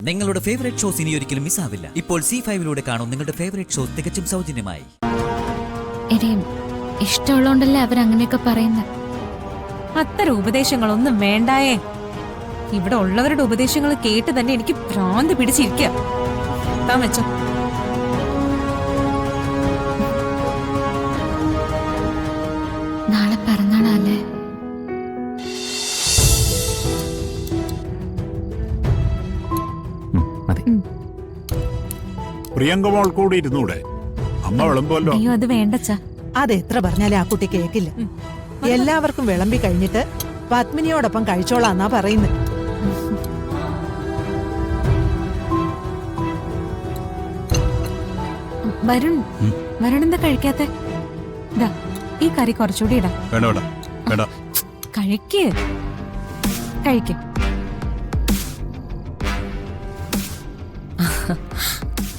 നിങ്ങളുടെ favourite shows ഇനി ഒരിക്കലും മിസ്സാവില്ല. ഇപ്പോൾ C5 കാണും നിങ്ങളുടെ ഫേവറേറ്റ് ഷോസ് തികച്ചും സൗജന്യമായി. ഇഷ്ടമുള്ളോണ്ടല്ലേ അവരങ്ങനെയൊക്കെ പറയുന്നത്. അത്തരം ഉപദേശങ്ങളൊന്നും വേണ്ടായേ. ഇവിടെ ഉള്ളവരുടെ ഉപദേശങ്ങൾ കേട്ട് തന്നെ എനിക്ക് ഭ്രാന്ത് പിടിച്ചിരിക്കുക. താൻ വെച്ചോ. നാളെ പിറന്നാളല്ലേ? പ്രിയങ്ക മോൾ കൂടി ഇരുന്നൂടെ? അമ്മ വിളമ്പല്ലോ. അയ്യോ അത് വേണ്ടച്ചാ. അത് എത്ര പറഞ്ഞാലും ആ കുട്ടി കേക്കില്ല. എല്ലാവർക്കും വിളമ്പി കഴിഞ്ഞിട്ട് പത്മിനിയോടൊപ്പം കഴിച്ചോളാന്നാ പറയുന്നത്. വരുൺ എന്താ കഴിക്കാത്തെ? ഈ കറി കുറച്ചുകൂടി ഇടാം. കഴിക്ക്.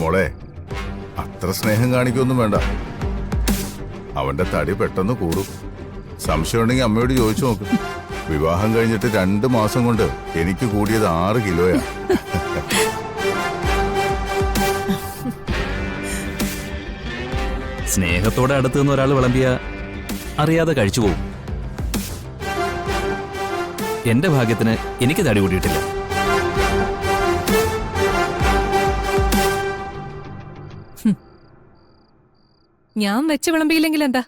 മോളെ, അത്ര സ്നേഹം കാണിക്കൊന്നും വേണ്ട. അവന്റെ തടി പെട്ടെന്ന് കൂടും. സംശയം ഉണ്ടെങ്കിൽ അമ്മയോട് ചോദിച്ചു നോക്ക്. വിവാഹം കഴിഞ്ഞിട്ട് 2 മാസം കൊണ്ട് എനിക്ക് കൂടിയത് 6 കിലോയാ. സ്നേഹത്തോടെ അടുത്ത് നിന്ന് ഒരാൾ വിളമ്പിയ അറിയാതെ കഴിച്ചു പോകും. എന്റെ ഭാഗ്യത്തിന് എനിക്ക് തടി കൂടിയിട്ടില്ല. ഞാൻ വെച്ച് വിളമ്പിയില്ലെങ്കിൽ എന്താ?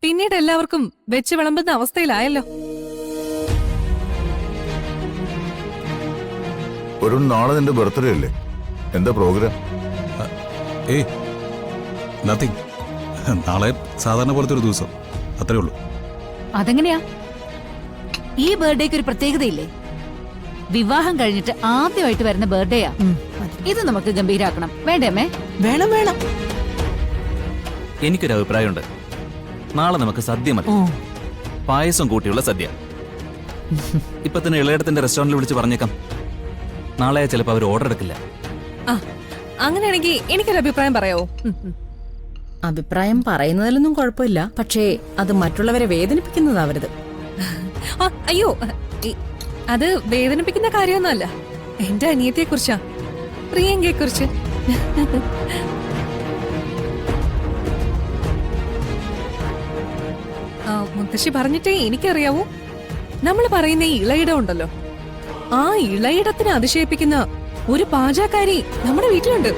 പിന്നീട് എല്ലാവർക്കും വെച്ച് വിളമ്പുന്ന അവസ്ഥയിലായല്ലോ. ഒരു നാളെ നിന്റെ ബർത്ത്ഡേ അല്ലേ? എന്താ പ്രോഗ്രാം? നത്തിങ്. നാളെ സാധാരണ പോലത്തെ ഒരു ദിവസം, അത്രേ ഉള്ളൂ. അതെങ്ങനെയാ? ഈ ബർത്ത്ഡേക്ക് ഒരു പ്രത്യേകതയില്ലേ? വിവാഹം കഴിഞ്ഞിട്ട് ആദ്യമായിട്ട് വരുന്ന ബർത്ത്ഡേയാ. ഇത് നമുക്ക് ഗംഭീരാക്കണം. വേണ്ടേ അമ്മേ? വേണം വേണം. എനിക്കൊരു അഭിപ്രായമുണ്ട്. നാളെ നമുക്ക് സദ്യ മതി. പായസം കൂട്ടിയുള്ള സദ്യ. ഇപ്പൊ തന്നെ ഇളയിടത്തിന്റെ റെസ്റ്റോറന്റിൽ വിളിച്ച് പറഞ്ഞേക്കാം. നാളെ ചിലപ്പോൾ അവർ ഓർഡർ എടുക്കില്ല. അങ്ങനെയാണെങ്കിൽ എനിക്കൊരു അഭിപ്രായം പറയാവോ? അഭിപ്രായം പറയുന്നതിലൊന്നും കുഴപ്പമില്ല, പക്ഷേ അത് മറ്റുള്ളവരെ വേദനിപ്പിക്കുന്നതാവരുത്. അയ്യോ, അത് വേദനിപ്പിക്കുന്ന കാര്യമൊന്നുമല്ല. എന്റെ അനിയത്തിയെ കുറിച്ചാ, പ്രിയങ്കയെ കുറിച്ച്. മുത്തശ്ശി പറഞ്ഞിട്ടേ എനിക്കറിയാവൂ. നമ്മൾ പറയുന്ന ഈ ഇളയിടം ഉണ്ടല്ലോ, ആ ഇളയിടത്തിനെ അതിശയിപ്പിക്കുന്ന ഒരു പാചകക്കാരി നമ്മുടെ വീട്ടിലുണ്ട്.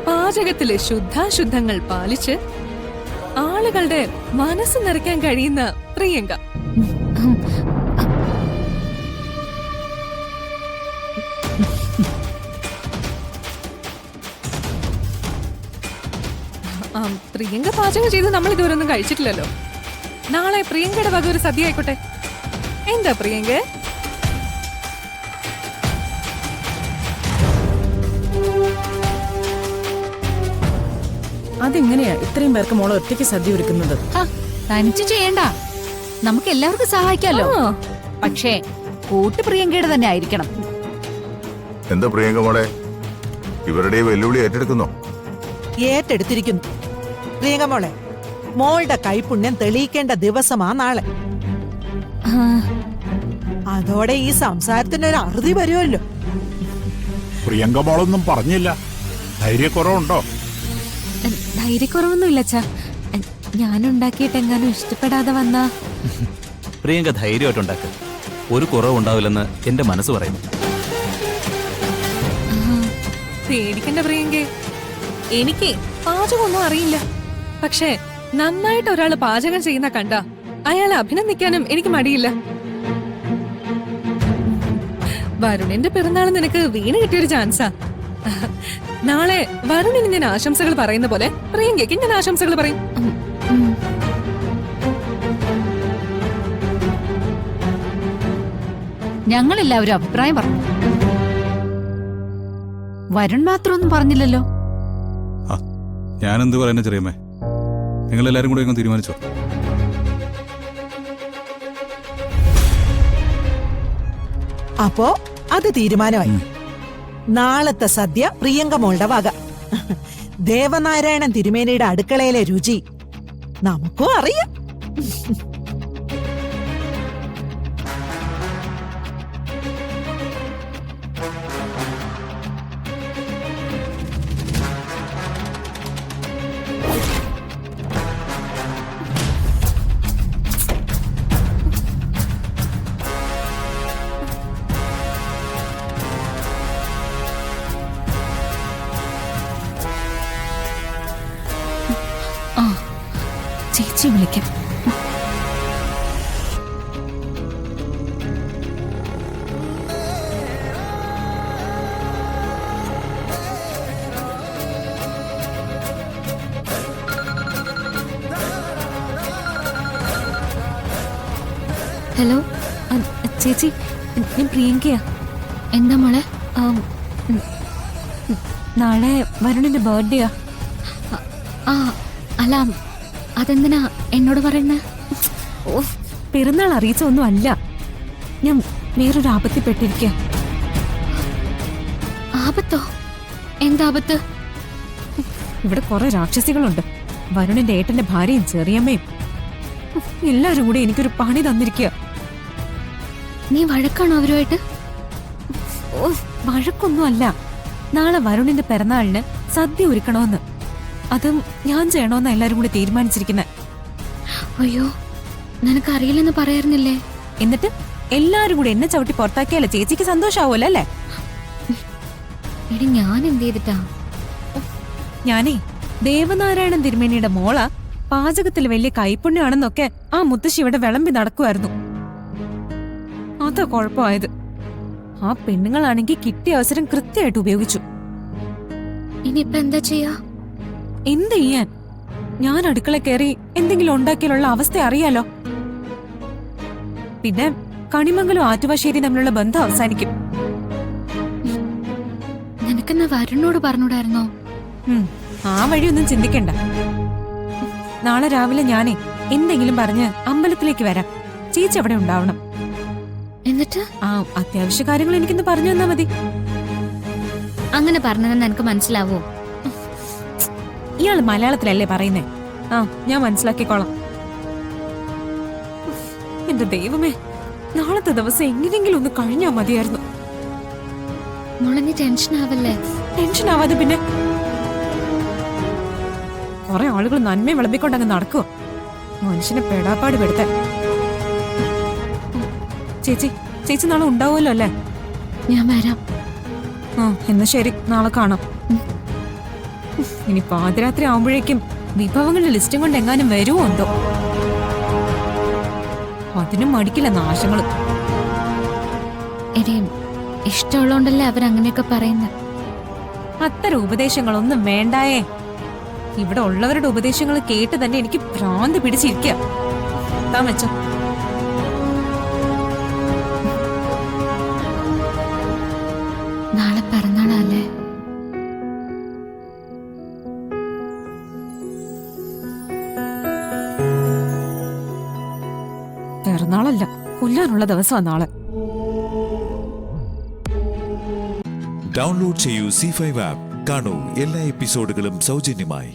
പാചകത്തിലെ ശുദ്ധാശുദ്ധങ്ങൾ പാലിച്ച് ആളുകളുടെ മനസ്സ് നിറയ്ക്കാൻ കഴിയുന്ന പ്രിയങ്ക. പ്രിയങ്ക പാചകം ചെയ്ത് നമ്മൾ ഇതുവരെ ഒന്നും കഴിച്ചിട്ടില്ലല്ലോ. നാളെ പ്രിയങ്കയുടെ വക ഒരു സദ്യ ആയിക്കോട്ടെ. എന്താ പ്രിയങ്ക? അതെങ്ങനെയാ ഇത്രയും പേർക്ക് മോളെ ഒറ്റയ്ക്ക് സദ്യ ഒരുക്കുന്നത്? തനിച്ച് ചെയ്യണ്ട, നമുക്ക് എല്ലാവർക്കും സഹായിക്കാലോ. പക്ഷേ കൂട്ട് പ്രിയങ്കയുടെ തന്നെ ആയിരിക്കണം. എന്താ പ്രിയങ്ക മോളെ, ഇവരുടെ വെല്ലുവിളി ഏറ്റെടുക്കുന്നോ? ഏറ്റെടുത്തിരിക്കുന്നു. പ്രിയങ്ക മോളെ, മോളുടെ കൈപുണ്യം തെളിയിക്കേണ്ട ദിവസമാ നാളെ. അതോടെ ഈ സംസാരത്തിനൊരു അറുതി വരുമല്ലോ. പ്രിയങ്ക മോളൊന്നും പറഞ്ഞില്ല. ധൈര്യക്കുറവുണ്ടോ? ധൈര്യക്കുറവൊന്നും ഇല്ലച്ചാ. ഞാനുണ്ടാക്കിയിട്ട് എങ്ങാനും ഇഷ്ടപ്പെടാതെ വന്നാ? പ്രിയങ്ക ധൈര്യമായിട്ടുണ്ടാക്കുക. ഒരു കുറവുണ്ടാവില്ലെന്ന് എന്റെ മനസ്സ് പറയുന്നു. പേടിക്കണ്ട പ്രിയങ്കേ, എനിക്ക് പാചകമൊന്നും അറിയില്ല. പക്ഷേ നന്നായിട്ട് ഒരാള് പാചകം ചെയ്യുന്ന കണ്ട അയാളെ അഭിനന്ദിക്കാനും എനിക്ക് മടിയില്ല. വരുണിന്റെ പിറന്നാൾ നിനക്ക് വീണ് കിട്ടിയൊരു ചാൻസാ. നാളെ വരുണിന് ഞാൻ ആശംസകൾ പറയുന്ന പോലെ പ്രിയങ്കയ്ക്ക് ഞാൻ ആശംസകൾ പറയും. ഞങ്ങളെല്ലാവരും അഭിപ്രായം പറഞ്ഞു. വരുൺ മാത്രമൊന്നും പറഞ്ഞില്ലല്ലോ. ഞാനെന്ത് പറയുന്ന ചെറിയമ്മേ, നിങ്ങളെല്ലാരും കൂടെ ഒന്ന് തീരുമാനിച്ചോ? അപ്പോ അത് തീരുമാനമായി. നാളത്തെ സദ്യ പ്രിയങ്ക മോളുടെ വക. ദേവനാരായണൻ തിരുമേനിയുടെ അടുക്കളയിലെ രുചി നമുക്കും അറിയാം. വിളിക്കാം. ഹലോ, ചേച്ചി, ഞാൻ പ്രിയങ്കയാ. എന്താ മോളെ? നാളെ വരുണിന്റെ ബർത്ത്ഡേയാ. ആ അല്ല, അതെന്തിനാ എന്നോട് പറയുന്നേ? ഓ, പിറന്നാൾ അറിയിച്ചൊന്നും അല്ല. ഞാൻ വേറൊരു ആപത്തിൽപ്പെട്ടിരിക്കുക. ആപത്തോ? എന്താപത്ത്? ഇവിടെ കുറെ രാക്ഷസികളുണ്ട്. വരുണിന്റെ ഏട്ടന്റെ ഭാര്യയും ചെറിയമ്മയും എല്ലാരും കൂടി എനിക്കൊരു പണി തന്നിരിക്കുക. നീ വഴക്കാണോ അവരുമായിട്ട്? ഓ, വഴക്കൊന്നും അല്ല. നാളെ വരുണിന്റെ പിറന്നാളിന് സദ്യ ഒരുക്കണമെന്ന്, അതും ഞാൻ ചെയ്യണമെന്ന് എല്ലാരും കൂടി തീരുമാനിച്ചിരിക്കുന്നത്. അയ്യോ, നിനക്കറിയില്ലെന്ന് പറയാറുന്നില്ലേ? എന്നിട്ട് എല്ലാരും കൂടി എന്നെ ചവിട്ടി പുറത്താക്കിയാലേ ചേച്ചിക്ക് സന്തോഷാവുമല്ലോ അല്ലേ? എടി, ഞാൻ എന്ത് ചെയ്തിട്ടാ? ഞാനേ ദേവനാരായണൻ തിരുമേനിയുടെ മോള പാചകത്തിൽ വലിയ കൈപ്പുണ്യാണെന്നൊക്കെ ആ മുത്തശ്ശി ഇവിടെ വിളമ്പി നടക്കുമായിരുന്നു. അതാ കുഴപ്പമായത്. ആ പെണ്ണുങ്ങളാണെങ്കിൽ കിട്ടിയ അവസരം കൃത്യമായിട്ട് ഉപയോഗിച്ചു. ഇനിയിപ്പോ എന്താ ചെയ്യാ? എന്ത് ചെയ്യാൻ? ഞാൻ അടുക്കള കയറി എന്തെങ്കിലും ഉണ്ടാക്കിയാലുള്ള അവസ്ഥ അറിയാലോ. പിന്നെ കണിമംഗലം ആറ്റുവാശ്ശേരി തമ്മിലുള്ള ബന്ധം അവസാനിക്കും. നിനക്കെന്നാ വരുണിനോട് പറഞ്ഞൂടായിരുന്നോ? ആ വഴിയൊന്നും ചിന്തിക്കണ്ട. നാളെ രാവിലെ ഞാനേ എന്തെങ്കിലും പറഞ്ഞ് അമ്പലത്തിലേക്ക് വരാം. ചേച്ചി അവിടെ ഉണ്ടാവണം. എന്നിട്ട് ആ അത്യാവശ്യ കാര്യങ്ങൾ എനിക്കൊന്ന് പറഞ്ഞു തന്നാ മതി. അങ്ങനെ പറഞ്ഞതെന്ന് എനിക്ക് മനസ്സിലാവോ? ഇയാള് മലയാളത്തിലല്ലേ പറയുന്നേ? ആ, ഞാൻ മനസ്സിലാക്കിക്കോളാം. എന്റെ ദൈവമേ, നാളത്തെ ദിവസം എങ്ങനെയെങ്കിലും ഒന്ന് കഴിഞ്ഞാ മതിയായിരുന്നു. മോളെ, നീ ടെൻഷൻ ആവല്ലേ? ടെൻഷൻ ആവാതെ പിന്നെ. കുറെ ആളുകൾ നന്മ വിളമ്പിക്കൊണ്ടങ്ങ് നടക്കുവോ? മനുഷ്യനെ പെടാപ്പാട് പെടുത്ത. ചേച്ചി, ചേച്ചി നാളെ ഉണ്ടാവുമല്ലോ അല്ലേ? ഞാൻ വരാം. ആ, എന്നാ ശരി, നാളെ കാണാം. ഇനി പാതിരാത്രി ആവുമ്പോഴേക്കും വിഭവങ്ങളുടെ ലിസ്റ്റും കൊണ്ട് എങ്ങാനും വരുമോ എന്തോ. അതിനും മടിക്കില്ല നാശങ്ങള്. എടി, ഇഷ്ടമുള്ളോണ്ടല്ലേ അവരങ്ങനെയൊക്കെ പറയുന്നത്. അത്തരം ഉപദേശങ്ങളൊന്നും വേണ്ടായേ. ഇവിടെ ഉള്ളവരുടെ ഉപദേശങ്ങൾ കേട്ട് തന്നെ എനിക്ക് ഭ്രാന്ത് പിടിച്ചിരിക്കുക. താൻ വെച്ചോ. നാളെ പിറന്നാളല്ലേ? പിറന്നാളല്ല, കൊല്ലാനുള്ള ദിവസമാണ് നാളെ. ഡൗൺലോഡ് ചെയ്യൂ C5 ആപ്പ്. കാണൂ എല്ലാ എപ്പിസോഡുകളും സൗജന്യമായി.